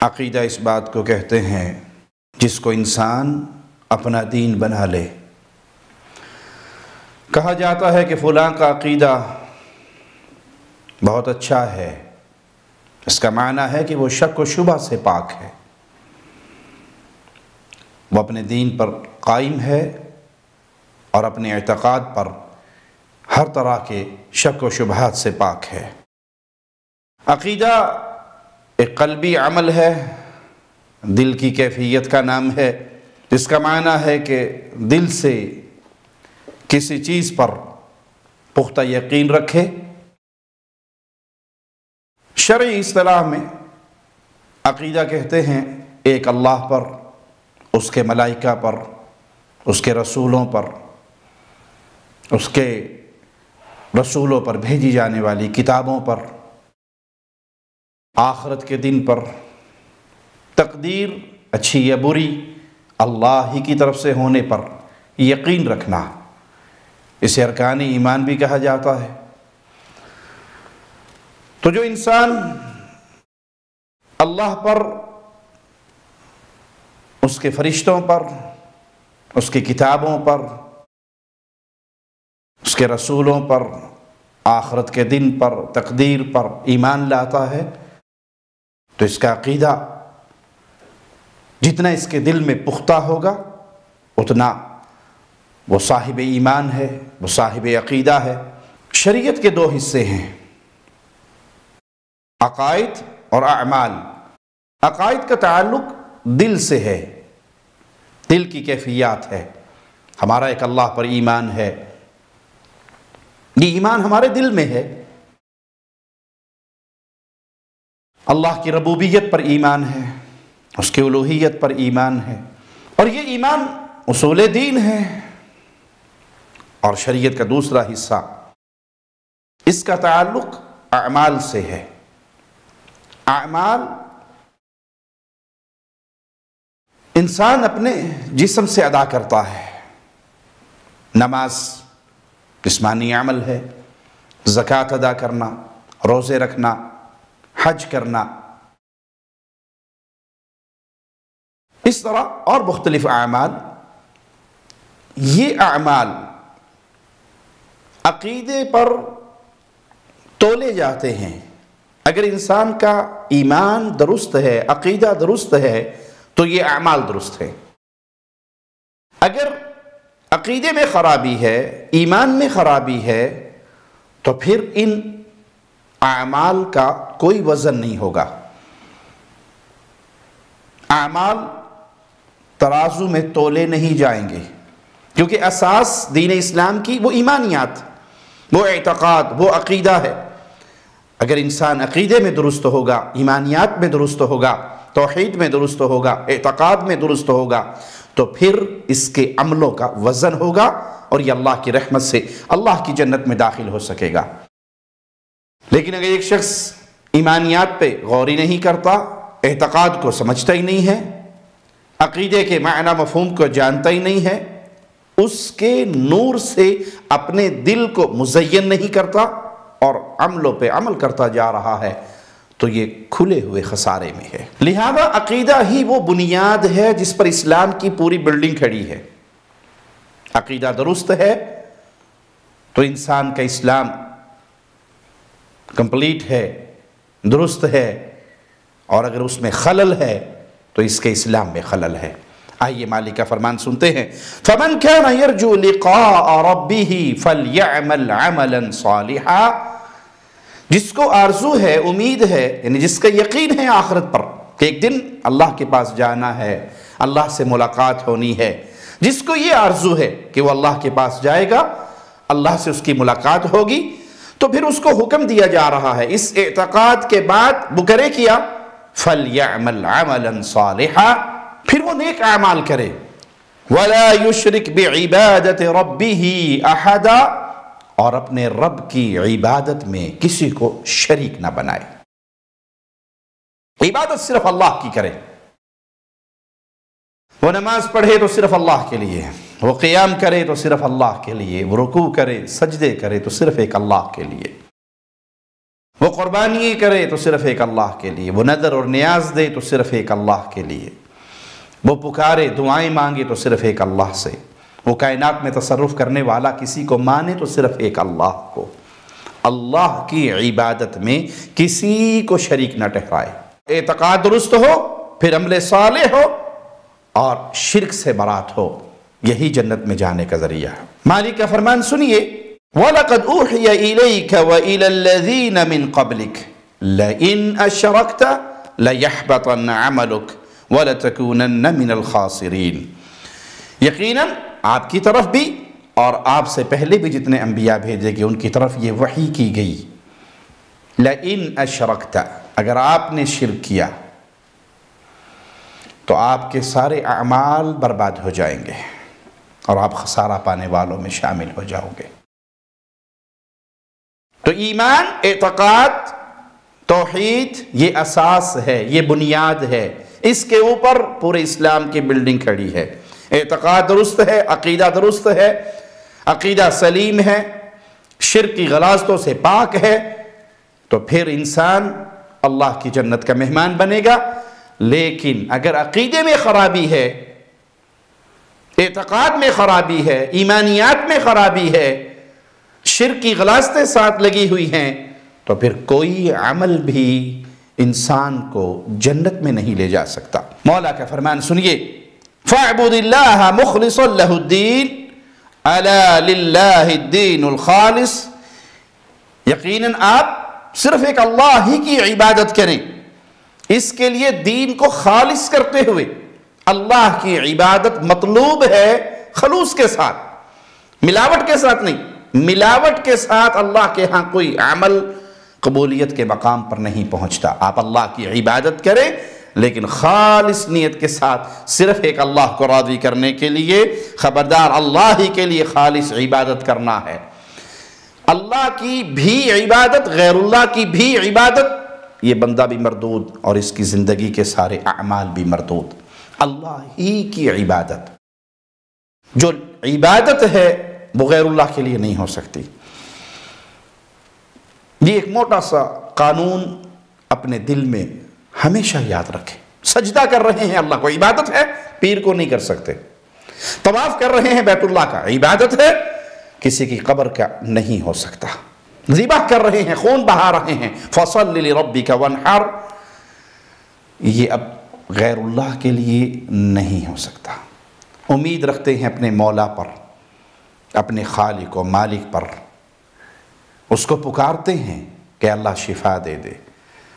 عقیدہ اس بات کو کہتے ہیں جس کو انسان اپنا دین بنا لے۔ کہا جاتا ہے کہ فلاں کا عقیدہ بہت اچھا ہے، اس کا معنی ہے کہ وہ شک و شبہ سے پاک ہے، وہ اپنے دین پر قائم ہے اور اپنے اعتقاد پر ہر طرح کے شک و شبہات سے پاک ہے۔ عقیدہ ایک قلبی عمل ہے، دل کی کیفیت کا نام ہے، جس کا معنی ہے کہ دل سے کسی چیز پر پختہ یقین رکھے۔ شرعی اصطلاح میں عقیدہ کہتے ہیں ایک اللہ پر، اس کے ملائکہ پر، اس کے رسولوں پر، اس کے رسولوں پر بھیجی جانے والی کتابوں پر، آخرت کے دن پر، تقدیر اچھی یا بری اللہ ہی کی طرف سے ہونے پر یقین رکھنا، اسے ارکان ایمان بھی کہا جاتا ہے۔ تو جو انسان اللہ پر، اس کے فرشتوں پر، اس کی کتابوں پر، اس کے رسولوں پر، آخرت کے دن پر، تقدیر پر ایمان لاتا ہے، تو اس کا عقیدہ جتنا اس کے دل میں پختہ ہوگا اتنا وہ صاحب ایمان ہے، وہ صاحب عقیدہ ہے۔ شریعت کے دو حصے ہیں، عقائد اور اعمال۔ عقائد کا تعلق دل سے ہے، دل کی کیفیات ہے۔ ہمارا ایک اللہ پر ایمان ہے، یہ ایمان ہمارے دل میں ہے۔ اللہ کی ربوبیت پر ایمان ہے، اس کی الوہیت پر ایمان ہے، اور یہ ایمان اصول دین ہے۔ اور شریعت کا دوسرا حصہ، اس کا تعلق اعمال سے ہے۔ اعمال انسان اپنے جسم سے ادا کرتا ہے۔ نماز جسمانی عمل ہے، زکوٰۃ ادا کرنا، روزے رکھنا، حج کرنا، اس طرح اور مختلف اعمال۔ یہ اعمال عقیدے پر تولے جاتے ہیں۔ اگر انسان کا ایمان درست ہے، عقیدہ درست ہے، تو یہ اعمال درست ہے۔ اگر عقیدے میں خرابی ہے، ایمان میں خرابی ہے، تو پھر ان اعمال کا کوئی وزن نہیں ہوگا۔ اعمال ترازو میں تولے نہیں جائیں گے، کیونکہ اساس دین اسلام کی وہ ایمانیات، وہ اعتقاد، وہ عقیدہ ہے۔ اگر انسان عقیدے میں درست ہوگا، ایمانیات میں درست ہوگا، توحید میں درست ہوگا، اعتقاد میں درست ہوگا، تو پھر اس کے عملوں کا وزن ہوگا، اور یہ اللہ کی رحمت سے اللہ کی جنت میں داخل ہو سکے گا۔ لیکن اگر ایک شخص ایمانیات پہ غور ہی نہیں کرتا، اعتقاد کو سمجھتا ہی نہیں ہے، عقیدے کے معنی مفہوم کو جانتا ہی نہیں ہے، اس کے نور سے اپنے دل کو مزین نہیں کرتا اور عملوں پہ عمل کرتا جا رہا ہے، تو یہ کھلے ہوئے خسارے میں ہے۔ لہذا عقیدہ ہی وہ بنیاد ہے جس پر اسلام کی پوری بلڈنگ کھڑی ہے۔ عقیدہ درست ہے تو انسان کا اسلام کمپلیٹ ہے، درست ہے، اور اگر اس میں خلل ہے تو اس کے اسلام میں خلل ہے۔ آئیے مالک کا فرمان سنتے ہیں، فَمَنْ كَانَ يَرْجُو لِقَاءَ رَبِّهِ فَلْيَعْمَلْ عَمَلًا صَالِحًا۔ جس کو آرزو ہے، امید ہے، یعنی جس کا یقین ہے آخرت پر کہ ایک دن اللہ کے پاس جانا ہے، اللہ سے ملاقات ہونی ہے، جس کو یہ آرزو ہے کہ وہ اللہ کے پاس جائے گا، اللہ سے اس کی ملاقات ہوگی، تو پھر اس کو حکم دیا جا رہا ہے اس اعتقاد کے بعد وہ کرے کیا؟ فَلْيَعْمَلْ عَمَلًا صَالِحًا، پھر وہ نیک اعمال کرے۔ وَلَا يُشْرِكْ بِعِبَادَةِ رَبِّهِ أَحَدًا، اور اپنے رب کی عبادت میں کسی کو شریک نہ بنائے۔ عبادت صرف اللہ کی کرے، وہ نماز پڑھے تو صرف اللہ کے لیے، وہ قیام کرے تو صرف اللہ کے لیے، وہ رکوع کرے، سجدے کرے تو صرف ایک اللہ کے لیے۔ وہ قربانی کرے تو صرف ایک اللہ کے لیے، وہ نذر اور نیاز دے تو صرف ایک اللہ کے لیے، وہ پکارے دعائیں مانگے تو صرف ایک اللہ سے، وہ کائنات میں تصرف کرنے والا کسی کو مانے تو صرف ایک اللہ کو، اللہ کی عبادت میں کسی کو شریک نہ ٹھہرائے، اعتقاد درست ہو، پھر عمل صالح ہو اور شرک سے برات ہو، یہی جنت میں جانے کا ذریعہ ہے۔ مالک کا فرمان سنیے، وَلَقَدْ أُوحِيَ إِلَيْكَ وَإِلَى الَّذِينَ مِن قَبْلِكَ لَئِنْ أَشْرَكْتَ لَيَحْبَطَنَّ عَمَلُكَ وَلَتَكُونَنَّ مِنَ الْخَاسِرِينَ۔ یقیناً آپ کی طرف بھی اور آپ سے پہلے بھی جتنے انبیاء بھیجے گئے ان کی طرف یہ وحی کی گئی، لَئِنْ أَشْرَكْتَ، اگر آپ نے شرک کیا تو آپ کے سارے اعمال برباد ہو جائیں گے اور آپ خسارہ پانے والوں میں شامل ہو جاؤ گے۔ تو ایمان، اعتقاد، توحید یہ اساس ہے، یہ بنیاد ہے، اس کے اوپر پورے اسلام کی بلڈنگ کھڑی ہے۔ اعتقاد درست ہے، عقیدہ درست ہے، عقیدہ سلیم ہے، شرک کی غلاظتوں سے پاک ہے، تو پھر انسان اللہ کی جنت کا مہمان بنے گا۔ لیکن اگر عقیدے میں خرابی ہے، اعتقاد میں خرابی ہے، ایمانیات میں خرابی ہے، شرک کی غلاظتیں ساتھ لگی ہوئی ہیں، تو پھر کوئی عمل بھی انسان کو جنت میں نہیں لے جا سکتا۔ مولا کا فرمان سنیے، فَاعْبُدِ اللَّهَ مُخْلِصًا لَهُ الدِّينَ أَلَا لِلَّهِ الدِّينُ الْخَالِصُ، یقیناً آپ صرف ایک اللہ ہی کی عبادت کریں، اس کے لیے دین کو خالص کرتے ہوئے۔ اللہ کی عبادت مطلوب ہے خلوص کے ساتھ، ملاوٹ کے ساتھ نہیں۔ ملاوٹ کے ساتھ اللہ کے ہاں کوئی عمل قبولیت کے مقام پر نہیں پہنچتا۔ آپ اللہ کی عبادت کریں لیکن خالص نیت کے ساتھ، صرف ایک اللہ کو راضی کرنے کے لیے، خبردار اللہ ہی کے لیے خالص عبادت کرنا ہے۔ اللہ کی بھی عبادت، غیر اللہ کی بھی عبادت، یہ بندہ بھی مردود اور اس کی زندگی کے سارے اعمال بھی مردود۔ اللہ ہی کی عبادت، جو عبادت ہے وہ غیر اللہ کے لیے نہیں ہو سکتی۔ یہ ایک موٹا سا قانون اپنے دل میں ہمیشہ یاد رکھیں۔ سجدہ کر رہے ہیں اللہ کو، عبادت ہے، پیر کو نہیں کر سکتے۔ طواف کر رہے ہیں بیت اللہ کا، عبادت ہے، کسی کی قبر کا نہیں ہو سکتا۔ ذبح کر رہے ہیں، خون بہا رہے ہیں، فَصَلِّ لِرَبِّكَ وَانْحَرْ، یہ اب غیر اللہ کے لیے نہیں ہو سکتا۔ امید رکھتے ہیں اپنے مولا پر، اپنے خالق و مالک پر، اس کو پکارتے ہیں کہ اللہ شفا دے دے،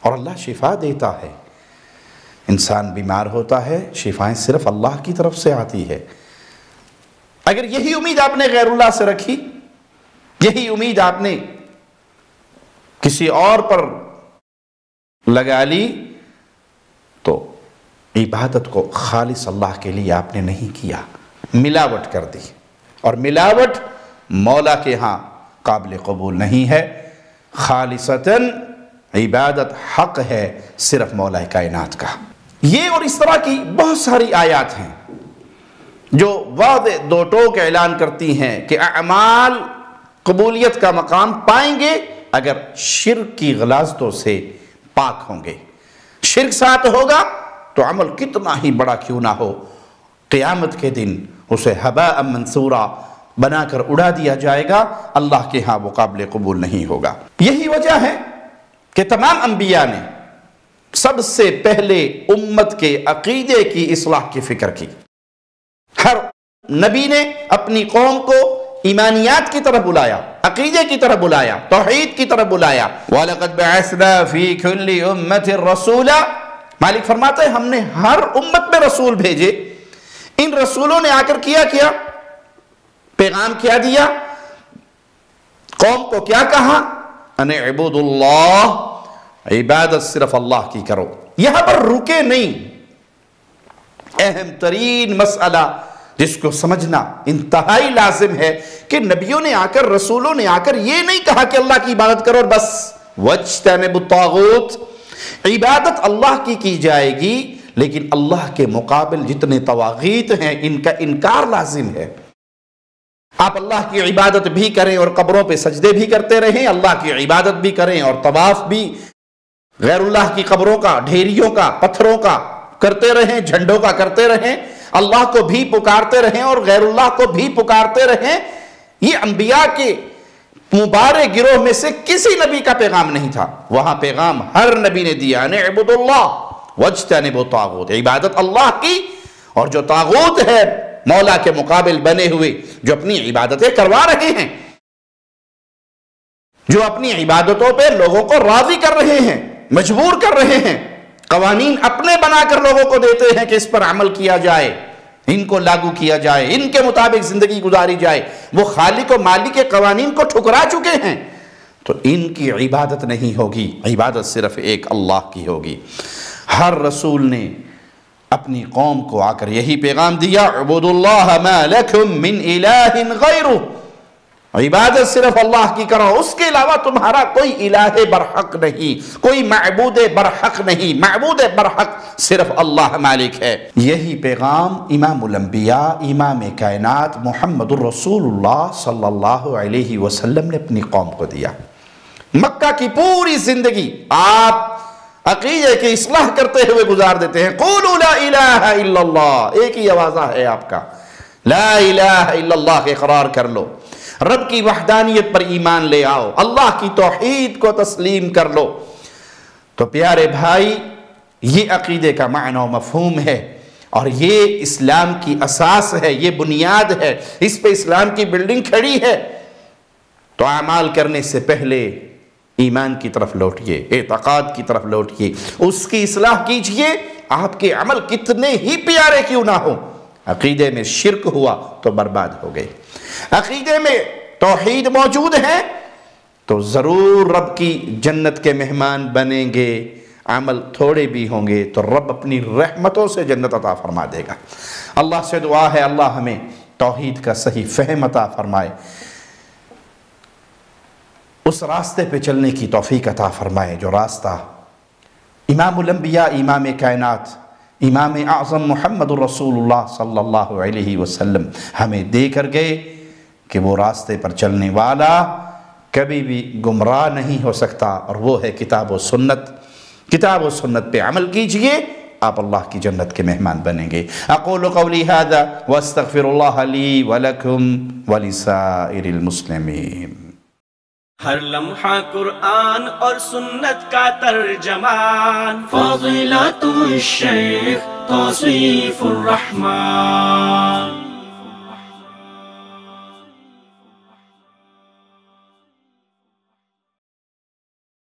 اور اللہ شفا دیتا ہے۔ انسان بیمار ہوتا ہے، شفائیں صرف اللہ کی طرف سے آتی ہے۔ اگر یہی امید آپ نے غیر اللہ سے رکھی، یہی امید آپ نے کسی اور پر لگا لی، تو عبادت کو خالص اللہ کے لیے آپ نے نہیں کیا، ملاوٹ کر دی، اور ملاوٹ مولا کے ہاں قابل قبول نہیں ہے۔ خالصتاً عبادت حق ہے صرف مولا کائنات کا۔ یہ اور اس طرح کی بہت ساری آیات ہیں جو واضح دو ٹوک اعلان کرتی ہیں کہ اعمال قبولیت کا مقام پائیں گے اگر شرک کی غلاظتوں سے پاک ہوں گے۔ شرک ساتھ ہوگا تو عمل کتنا ہی بڑا کیوں نہ ہو، قیامت کے دن اسے ہباء منثورا بنا کر اڑا دیا جائے گا، اللہ کے ہاں وہ قابل قبول نہیں ہوگا۔ یہی وجہ ہے کہ تمام انبیاء نے سب سے پہلے امت کے عقیدے کی اصلاح کی فکر کی۔ ہر نبی نے اپنی قوم کو ایمانیات کی طرف بلایا، عقیدے کی طرف بلایا، توحید کی طرف بلایا۔ وَلَقَدْ بَعَثْنَا فِي كُلِّ أُمَّةٍ رَسُولًا، مالک فرماتا ہے ہم نے ہر امت میں رسول بھیجے، ان رسولوں نے آ کر کیا پیغام کیا دیا، قوم کو کیا کہا، ان اعبدوا اللہ، عبادت صرف اللہ کی کرو۔ یہاں پر رکے نہیں، اہم ترین مسئلہ جس کو سمجھنا انتہائی لازم ہے کہ نبیوں نے آ کر، رسولوں نے آ کر یہ نہیں کہا کہ اللہ کی عبادت کرو اور بس، وَاجْتَنِبُوا الطَّاغُوتَ، عبادت اللہ کی جائے گی لیکن اللہ کے مقابل جتنے طواغیت ہیں ان کا انکار لازم ہے۔ آپ اللہ کی عبادت بھی کریں اور قبروں پہ سجدے بھی کرتے رہیں، اللہ کی عبادت بھی کریں اور طواف بھی غیر اللہ کی قبروں کا، ڈھیریوں کا، پتھروں کا کرتے رہیں، جھنڈوں کا کرتے رہیں، اللہ کو بھی پکارتے رہیں اور غیر اللہ کو بھی پکارتے رہیں۔ یہ انبیاء کے مبارک گروہ میں سے کسی نبی کا پیغام نہیں تھا، وہاں پیغام ہر نبی نے دیا، اعبدوا اللہ واجتنبوا الطاغوت، عبادت اللہ کی، اور جو طاغوت ہے مولا کے مقابل بنے ہوئے جو اپنی عبادتیں کروا رہے ہیں، جو اپنی عبادتوں پہ لوگوں کو راضی کر رہے ہیں، مجبور کر رہے ہیں، قوانین اپنے بنا کر لوگوں کو دیتے ہیں کہ اس پر عمل کیا جائے، ان کو لاگو کیا جائے، ان کے مطابق زندگی گزاری جائے، وہ خالق و مالک کے قوانین کو ٹھکرا چکے ہیں، تو ان کی عبادت نہیں ہوگی، عبادت صرف ایک اللہ کی ہوگی۔ ہر رسول نے اپنی قوم کو آ کر یہی پیغام دیا، اعبدوا اللہ ما لکم من الہ غیرہ، عبادت صرف اللہ کی کرو، اس کے علاوہ تمہارا کوئی الہ برحق نہیں، کوئی معبود برحق نہیں، معبود برحق صرف اللہ مالک ہے۔ یہی پیغام امام الانبیاء، امام کائنات محمد الرسول اللہ صلی اللہ علیہ وسلم نے اپنی قوم کو دیا۔ مکہ کی پوری زندگی آپ عقیدے کی اصلاح کرتے ہوئے گزار دیتے ہیں، قولوا لا الہ الا اللہ، ایک ہی آوازہ ہے آپ کا، لا الہ الا اللہ کے اقرار کر لو، رب کی وحدانیت پر ایمان لے آؤ، اللہ کی توحید کو تسلیم کر لو۔ تو پیارے بھائی، یہ عقیدے کا معنی و مفہوم ہے، اور یہ اسلام کی اساس ہے، یہ بنیاد ہے، اس پہ اسلام کی بلڈنگ کھڑی ہے۔ تو اعمال کرنے سے پہلے ایمان کی طرف لوٹئے، اعتقاد کی طرف لوٹئے، اس کی اصلاح کیجئے، آپ کے عمل کتنے ہی پیارے کیوں نہ ہو، عقیدے میں شرک ہوا تو برباد ہو گئے، عقیدے میں توحید موجود ہے تو ضرور رب کی جنت کے مہمان بنیں گے، عمل تھوڑے بھی ہوں گے تو رب اپنی رحمتوں سے جنت عطا فرما دے گا۔ اللہ سے دعا ہے اللہ ہمیں توحید کا صحیح فہم عطا فرمائے، اس راستے پہ چلنے کی توفیق عطا فرمائے جو راستہ امام الانبیاء، امام کائنات، امام اعظم محمد الرسول اللہ صلی اللہ علیہ وسلم ہمیں دے کر گئے، کہ وہ راستے پر چلنے والا کبھی بھی گمراہ نہیں ہو سکتا، اور وہ ہے کتاب و سنت۔ کتاب و سنت پہ عمل کیجئے، آپ اللہ کی جنت کے مہمان بنیں گے۔ اقول قولی ھذا واستغفر اللہ لی ولکم ولسائر المسلمین۔ ہر لمحہ قرآن اور سنت کا ترجمان، فاضلات الشیخ توصیف الرحمان۔